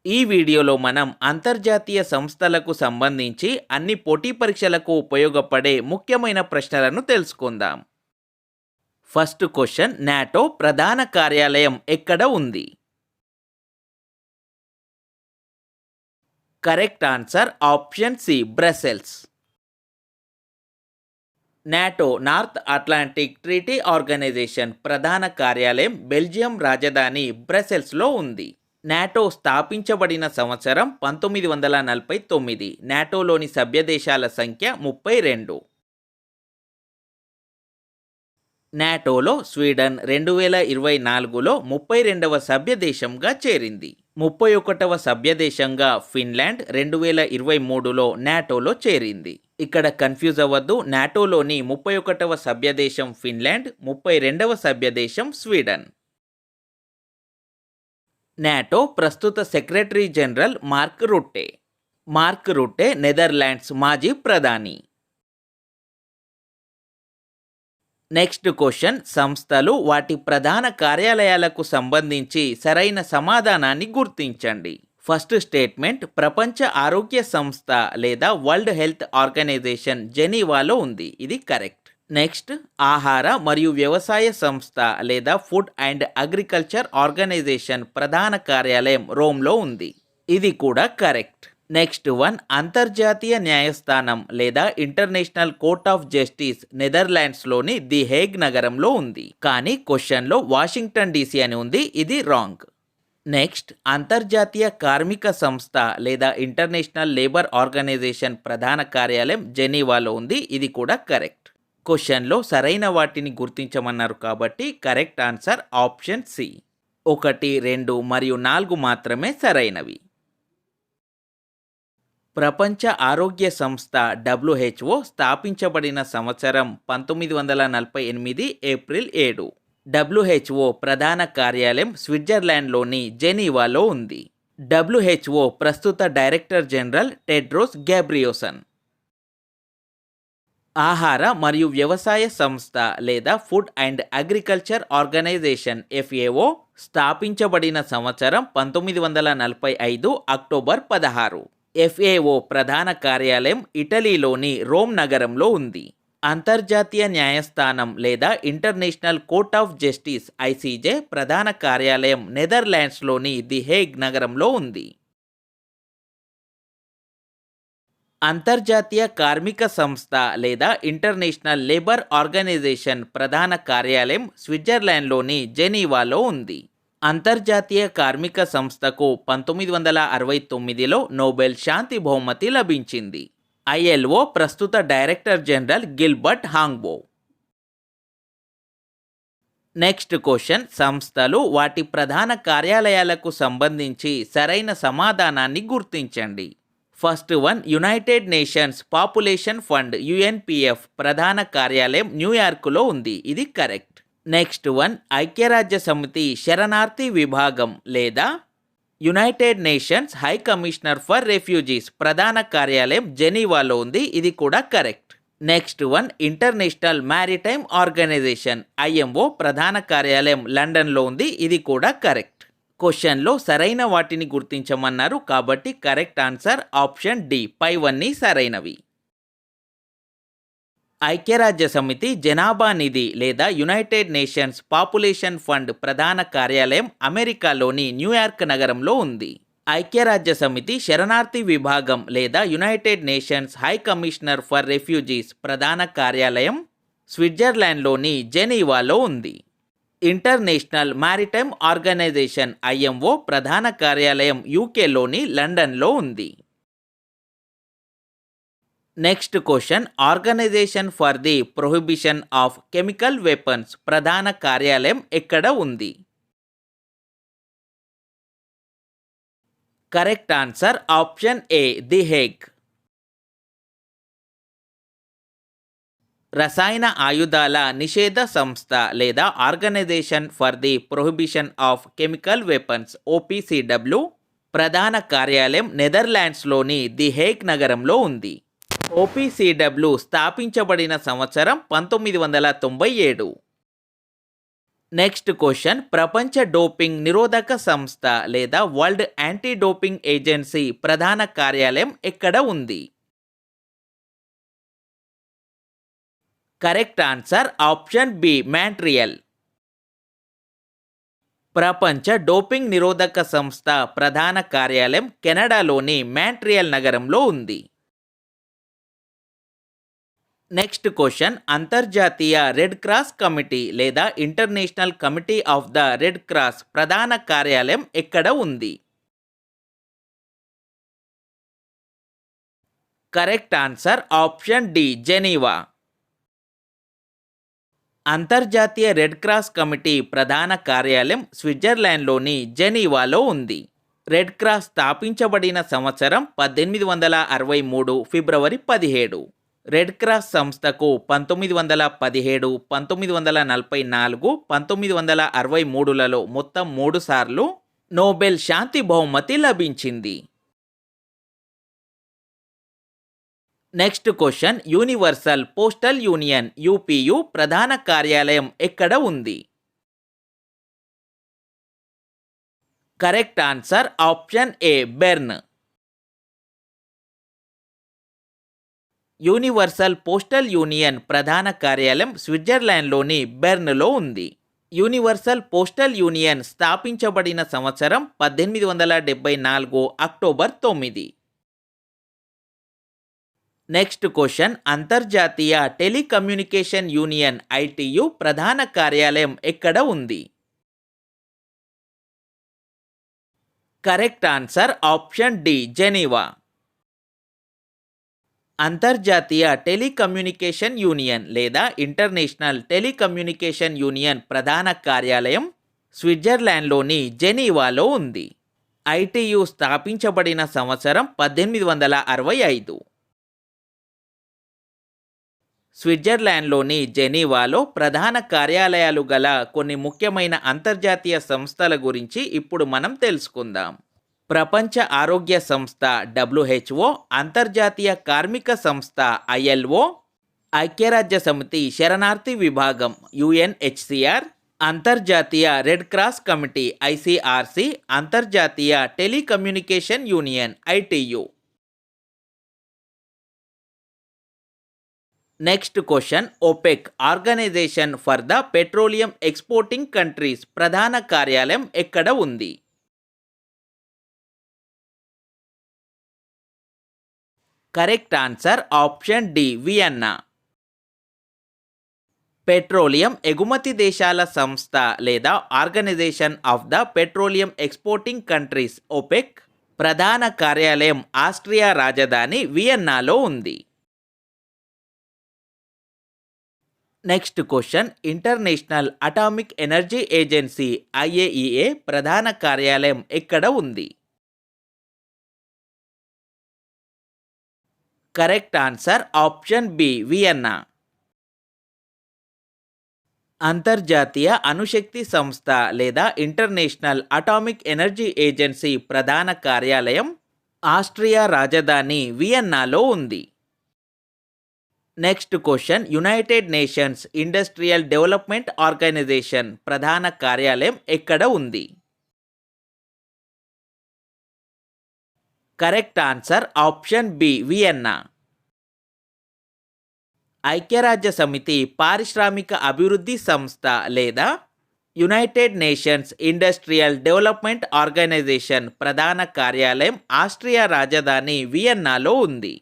ఈ వీడియోలో మనం అంతర్జాతీయ సంస్థలకు సంబంధించి అన్ని పోటీ పరీక్షలకు ఉపయోగపడే ముఖ్యమైన ప్రశ్నలను తెలుసుకుందాం. ఫస్ట్ క్వశ్చన్, నాటో ప్రధాన కార్యాలయం ఎక్కడ ఉంది? Correct answer option C, Brussels. NATO North Atlantic Treaty Organization ప్రధాన కార్యాలయం బెల్జియం రాజధాని బ్రసెల్స్లో ఉంది. నాటో స్థాపించబడిన సంవత్సరం 1949. నాటోలోని సభ్యదేశాల సంఖ్య 32. నాటోలో స్వీడన్ 2024లో 32వ సభ్యదేశంగా చేరింది. 31వ సభ్యదేశంగా ఫిన్లాండ్ 2023లో నాటోలో చేరింది. ఇక్కడ కన్ఫ్యూజ్ అవ్వద్దు, నాటోలోని 31వ సభ్యదేశం ఫిన్లాండ్, 32వ సభ్యదేశం స్వీడన్. నాటో ప్రస్తుత secretary general mark రుట్టే. Mark రుట్టే Netherlands మాజీ ప్రధాని. నెక్స్ట్ క్వశ్చన్, సంస్థలు వాటి ప్రధాన కార్యాలయాలకు సంబంధించి సరైన సమాధానాన్ని గుర్తించండి. ఫస్ట్ స్టేట్మెంట్, ప్రపంచ ఆరోగ్య సంస్థ లేదా వరల్డ్ హెల్త్ ఆర్గనైజేషన్ జెనీవాలో ఉంది. ఇది కరెక్ట్. నెక్స్ట్, ఆహార మరియు వ్యవసాయ సంస్థ లేదా ఫుడ్ అండ్ అగ్రికల్చర్ ఆర్గనైజేషన్ ప్రధాన కార్యాలయం రోమ్లో ఉంది. ఇది కూడా కరెక్ట్. నెక్స్ట్ వన్, అంతర్జాతీయ న్యాయస్థానం లేదా ఇంటర్నేషనల్ కోర్ట్ ఆఫ్ జస్టిస్ నెదర్లాండ్స్లోని ది హేగ్ నగరంలో ఉంది. కానీ క్వశ్చన్లో వాషింగ్టన్ డీసీ అని ఉంది. ఇది రాంగ్. నెక్స్ట్, అంతర్జాతీయ కార్మిక సంస్థ లేదా ఇంటర్నేషనల్ లేబర్ ఆర్గనైజేషన్ ప్రధాన కార్యాలయం జెనీవాలో ఉంది. ఇది కూడా కరెక్ట్. క్వశ్చన్లో సరైన వాటిని గుర్తించమన్నారు కాబట్టి కరెక్ట్ ఆన్సర్ ఆప్షన్ సి. 1, 2 మరియు 4 మాత్రమే సరైనవి. ప్రపంచ ఆరోగ్య సంస్థ WHO స్థాపించబడిన సంవత్సరం 1948 ఏప్రిల్ 7. WHO ప్రధాన కార్యాలయం స్విట్జర్లాండ్లోని జెనీవాలో ఉంది. WHO ప్రస్తుత డైరెక్టర్ జనరల్ టెడ్రోస్ గ్యాబ్రియోసన్. ఆహార మరియు వ్యవసాయ సంస్థ లేదా Food and Agriculture Organization FAO స్థాపించబడిన సంవత్సరం 1945 అక్టోబర్ 16. FAO ప్రధాన కార్యాలయం ఇటలీలోని రోమ్ నగరంలో ఉంది. అంతర్జాతీయ న్యాయస్థానం లేదా international court of justice ICJ ప్రధాన కార్యాలయం నెదర్లాండ్స్లోని ది హేగ్ నగరంలో ఉంది. అంతర్జాతీయ కార్మిక సంస్థ లేదా ఇంటర్నేషనల్ లేబర్ ఆర్గనైజేషన్ ప్రధాన కార్యాలయం స్విట్జర్లాండ్లోని జెనీవాలో ఉంది. అంతర్జాతీయ కార్మిక సంస్థకు 1969లో నోబెల్ శాంతి బహుమతి లభించింది. ILO ప్రస్తుత director general Gilbert Houngbo. Next question, సంస్థలు వాటి ప్రధాన కార్యాలయాలకు సంబంధించి సరైన సమాధానాన్ని గుర్తించండి. First one, united nations population fund UNPF ప్రధాన కార్యాలయం న్యూయార్క్లో ఉంది. ఇది కరెక్ట్. నెక్స్ట్ వన్, ఐక్యరాజ్య సమితి శరణార్థి విభాగం లేదా United Nations High Commissioner for Refugees ప్రధాన కార్యాలయం జెనీవాలో ఉంది. ఇది కూడా correct. Next one, International Maritime Organization IMO ప్రధాన కార్యాలయం లండన్లో ఉంది. ఇది కూడా కరెక్ట్. క్వశ్చన్లో సరైన వాటిని గుర్తించమన్నారు కాబట్టి కరెక్ట్ ఆన్సర్ ఆప్షన్ డి, పైవన్నీ సరైనవి. ఐక్యరాజ్య సమితి జనాభా నిధి లేదా యునైటెడ్ నేషన్స్ పాపులేషన్ ఫండ్ ప్రధాన కార్యాలయం అమెరికాలోని న్యూయార్క్ నగరంలో ఉంది. ఐక్యరాజ్య సమితి శరణార్థి విభాగం లేదా United Nations High Commissioner for Refugees ప్రధాన కార్యాలయం స్విట్జర్లాండ్లోని జెనీవాలో ఉంది. ఇంటర్నేషనల్ మ్యారిటైమ్ ఆర్గనైజేషన్ IMO ప్రధాన కార్యాలయం UKలోని లండన్లో ఉంది. Next question, Organization for the Prohibition of Chemical Weapons ప్రధాన కార్యాలయం ఎక్కడ ఉంది? Correct answer option A, the Hague. రసాయన ఆయుధాల నిషేధ సంస్థ లేదా Organization for the Prohibition of Chemical Weapons OPCW ప్రధాన కార్యాలయం నెదర్లాండ్స్లోని ది హేగ్ నగరంలో ఉంది. OPCW స్థాపించబడిన సంవత్సరం 1997. నెక్స్ట్ క్వశ్చన్ ప్రపంచ డోపింగ్ నిరోధక సంస్థ లేదా వరల్డ్ యాంటీ డోపింగ్ ఏజెన్సీ ప్రధాన కార్యాలయం ఎక్కడ ఉంది? Correct answer option B Montreal. ప్రపంచ డోపింగ్ నిరోధక సంస్థ ప్రధాన కార్యాలయం కెనడాలోని మాంట్రియల్ నగరంలో ఉంది. నెక్స్ట్ క్వశ్చన్ అంతర్జాతీయ రెడ్ క్రాస్ కమిటీ లేదా International Committee of the Red Cross ప్రధాన కార్యాలయం ఎక్కడ ఉంది? Correct answer option D Geneva. అంతర్జాతీయ రెడ్ క్రాస్ కమిటీ ప్రధాన కార్యాలయం స్విట్జర్లాండ్లోని జెనీవాలో ఉంది. రెడ్ క్రాస్ స్థాపించబడిన సంవత్సరం 1863 ఫిబ్రవరి 17. రెడ్ క్రాస్ సంస్థకు 1917, 1944, 1963లలో మొత్తం 3 సార్లు నోబెల్ శాంతి బహుమతి లభించింది. Next question universal postal union UPU ప్రధాన కార్యాలయం ఎక్కడ ఉంది? Correct answer option A Bern. Universal postal union ప్రధాన కార్యాలయం స్విట్జర్లాండ్లోని బెర్న్లో ఉంది. యూనివర్సల్ పోస్టల్ యూనియన్ స్థాపించబడిన సంవత్సరం 1874 అక్టోబర్ 9. నెక్స్ట్ క్వశ్చన్ అంతర్జాతీయ టెలికమ్యూనికేషన్ యూనియన్ ఐటియు ప్రధాన కార్యాలయం ఎక్కడ ఉంది? Correct answer option D Geneva. అంతర్జాతీయ టెలికమ్యూనికేషన్ యూనియన్ లేదా ఇంటర్నేషనల్ టెలికమ్యూనికేషన్ యూనియన్ ప్రధాన కార్యాలయం స్విట్జర్లాండ్లోని జెనీవాలో ఉంది. ఐటియు స్థాపించబడిన సంవత్సరం 1865. స్విట్జర్లాండ్లోని జెనీవాలో ప్రధాన కార్యాలయాలు గల కొన్ని ముఖ్యమైన అంతర్జాతీయ సంస్థల గురించి ఇప్పుడు మనం తెలుసుకుందాం. ప్రపంచ ఆరోగ్య సంస్థ WHO, అంతర్జాతీయ కార్మిక సంస్థ ILO, ఐక్యరాజ్య సమితి శరణార్థి విభాగం UNHCR, అంతర్జాతీయ రెడ్ క్రాస్ కమిటీ ICRC, అంతర్జాతీయ telecommunication union ITU. Next question OPEC Organization for the Petroleum Exporting Countries ప్రధాన కార్యాలయం ఎక్కడ ఉంది? Correct answer option D Vienna. Petroleum ఎగుమతి దేశాల సంస్థ లేదా Organization of the Petroleum Exporting Countries OPEC ప్రధాన కార్యాలయం ఆస్ట్రియా రాజధాని వియన్నాలో ఉంది. Next question International Atomic Energy Agency IAEA ప్రధాన కార్యాలయం ఎక్కడ ఉంది? Correct answer option B Vienna. అంతర్జాతీయ అణుశక్తి సంస్థ లేదా ఇంటర్నేషనల్ అటామిక్ ఎనర్జీ ఏజెన్సీ ప్రధాన కార్యాలయం ఆస్ట్రియా రాజధాని వియన్నాలో ఉంది. Next question United Nations Industrial Development Organization ప్రధాన కార్యాలయం ఎక్కడ ఉంది? Correct answer option B Vienna. ఐక్యరాజ్య సమితి పారిశ్రామిక అభివృద్ధి సంస్థ లేదా United Nations Industrial Development Organization ప్రధాన కార్యాలయం ఆస్ట్రియా రాజధాని వియన్నాలో ఉంది.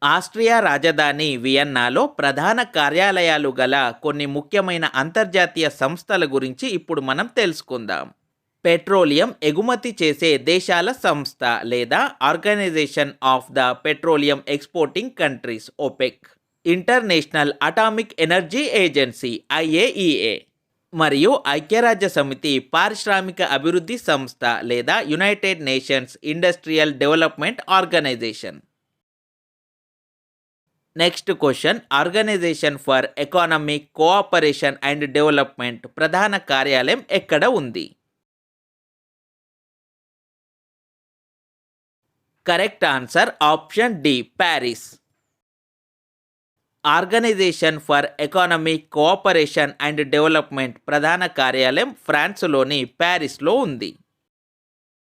ఆస్ట్రియా రాజధాని వియన్నాలో ప్రధాన కార్యాలయాలు గల కొన్ని ముఖ్యమైన అంతర్జాతీయ సంస్థల గురించి ఇప్పుడు మనం తెలుసుకుందాం. పెట్రోలియం ఎగుమతి చేసే దేశాల సంస్థ లేదా Organization of the Petroleum Exporting Countries OPEC, International Atomic Energy Agency IAEA మరియు ఐక్యరాజ్య సమితి పారిశ్రామిక అభివృద్ధి సంస్థ లేదా United Nations Industrial Development Organization. Next question Organization for Economic Cooperation and Development ప్రధాన కార్యాలయం ఎక్కడ ఉంది? Correct answer option D Paris. Organization for Economic Cooperation and Development ప్రధాన కార్యాలయం ఫ్రాన్స్లోని ప్యారిస్లో ఉంది.